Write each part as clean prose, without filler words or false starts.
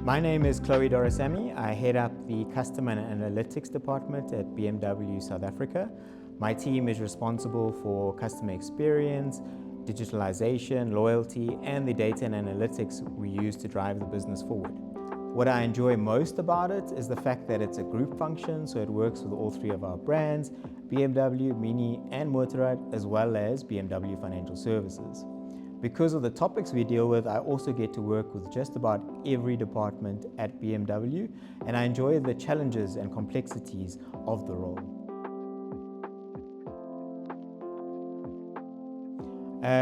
My name is Dorasamy. I head up the Customer and Analytics Department at BMW South Africa. My team is responsible for customer experience, digitalization, loyalty, and the data and analytics we use to drive the business forward. What I enjoy most about it is the fact that it's a group function, so it works with all three of our brands, BMW, Mini, and Motorrad, as well as BMW Financial Services. Because of the topics we deal with, I also get to work with just about every department at BMW, and I enjoy the challenges and complexities of the role.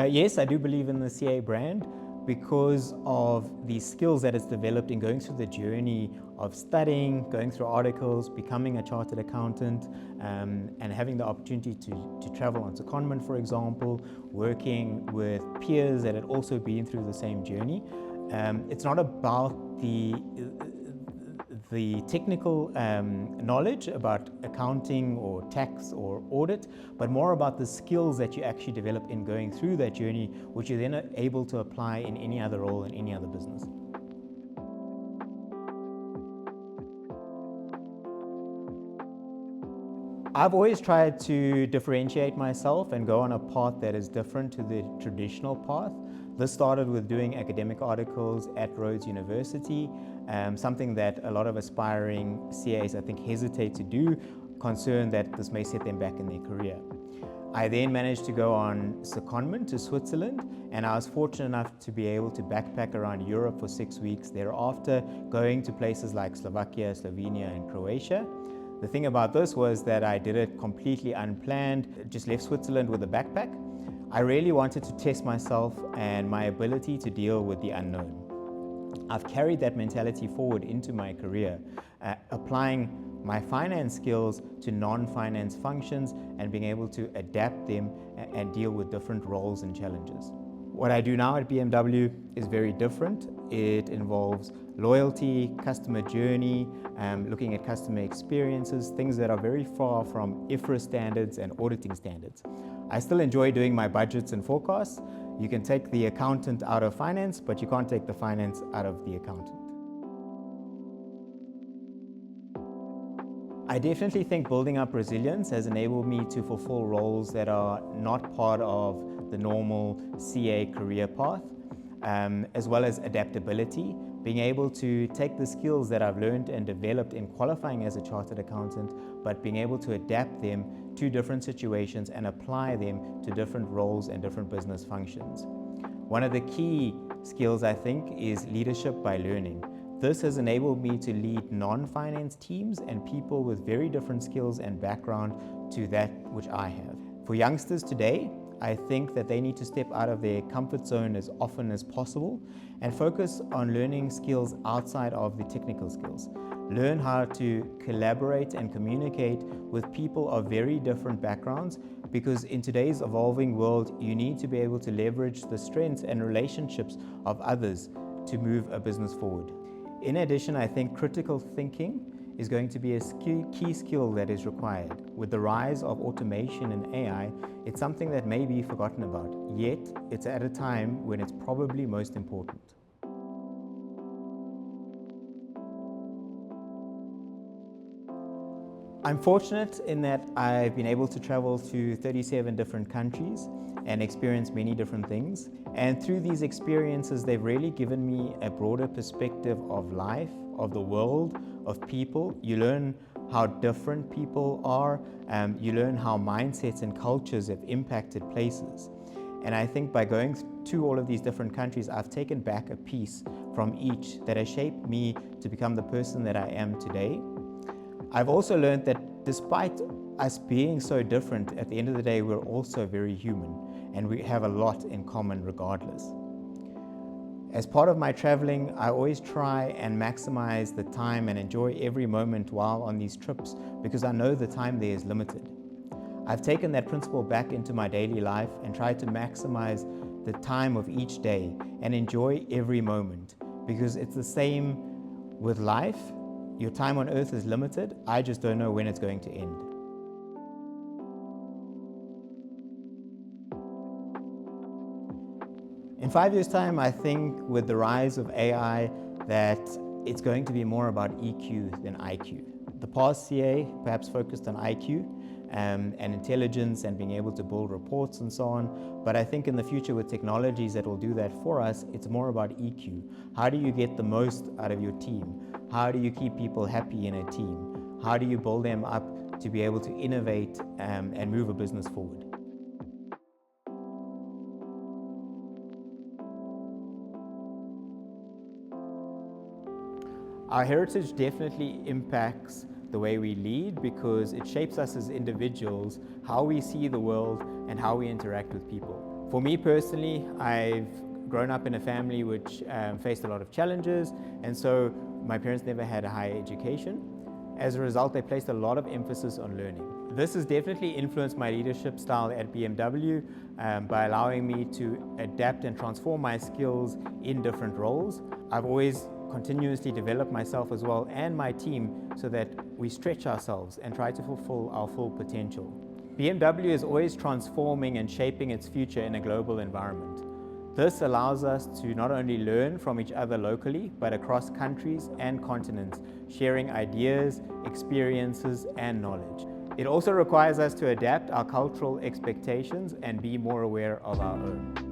Yes, I do believe in the CA brand because of the skills that it's developed in going through the journey of studying, going through articles, becoming a chartered accountant, and having the opportunity to travel on secondment, for example, working with peers that had also been through the same journey. It's not about the technical knowledge about accounting or tax or audit, but more about the skills that you actually develop in going through that journey, which you're then able to apply in any other role in any other business. I've always tried to differentiate myself and go on a path that is different to the traditional path. This started with doing academic articles at Rhodes University, something that a lot of aspiring CAs I think hesitate to do, concerned that this may set them back in their career. I then managed to go on secondment to Switzerland, and I was fortunate enough to be able to backpack around Europe for 6 weeks thereafter, going to places like Slovakia, Slovenia, and Croatia. The thing about this was that I did it completely unplanned, just left Switzerland with a backpack. I really wanted to test myself and my ability to deal with the unknown. I've carried that mentality forward into my career, applying my finance skills to non-finance functions and being able to adapt them and deal with different roles and challenges. What I do now at BMW is very different. It involves loyalty, customer journey, looking at customer experiences, things that are very far from IFRS standards and auditing standards. I still enjoy doing my budgets and forecasts. You can take the accountant out of finance, but you can't take the finance out of the accountant. I definitely think building up resilience has enabled me to fulfill roles that are not part of the normal CA career path, as well as adaptability, being able to take the skills that I've learned and developed in qualifying as a chartered accountant, but being able to adapt them to different situations and apply them to different roles and different business functions. One of the key skills, I think, is leadership by learning. This has enabled me to lead non-finance teams and people with very different skills and background to that which I have. For youngsters today, I think that they need to step out of their comfort zone as often as possible and focus on learning skills outside of the technical skills. Learn how to collaborate and communicate with people of very different backgrounds, because in today's evolving world, you need to be able to leverage the strengths and relationships of others to move a business forward. In addition, I think critical thinking is going to be a key skill that is required. With the rise of automation and AI, it's something that may be forgotten about, yet it's at a time when it's probably most important. I'm fortunate in that I've been able to travel to 37 different countries and experience many different things. And through these experiences, they've really given me a broader perspective of life, of the world, of people. You learn how different people are. You learn how mindsets and cultures have impacted places. And I think by going to all of these different countries, I've taken back a piece from each that has shaped me to become the person that I am today. I've also learned that despite us being so different, at the end of the day, we're also very human, and we have a lot in common regardless. As part of my traveling, I always try and maximize the time and enjoy every moment while on these trips, because I know the time there is limited. I've taken that principle back into my daily life and tried to maximize the time of each day and enjoy every moment, because it's the same with life. Your time on earth is limited. I just don't know when it's going to end. In 5 years' time, I think with the rise of AI, that it's going to be more about EQ than IQ. The past CA perhaps focused on IQ and intelligence and being able to build reports and so on. But I think in the future with technologies that will do that for us, it's more about EQ. How do you get the most out of your team? How do you keep people happy in a team? How do you build them up to be able to innovate and move a business forward? Our heritage definitely impacts the way we lead because it shapes us as individuals, how we see the world and how we interact with people. For me personally, I've grown up in a family which faced a lot of challenges, and so my parents never had a higher education. As a result, they placed a lot of emphasis on learning. This has definitely influenced my leadership style at BMW by allowing me to adapt and transform my skills in different roles. I've always continuously develop myself as well and my team so that we stretch ourselves and try to fulfill our full potential. BMW is always transforming and shaping its future in a global environment. This allows us to not only learn from each other locally, but across countries and continents, sharing ideas, experiences, and knowledge. It also requires us to adapt our cultural expectations and be more aware of our own.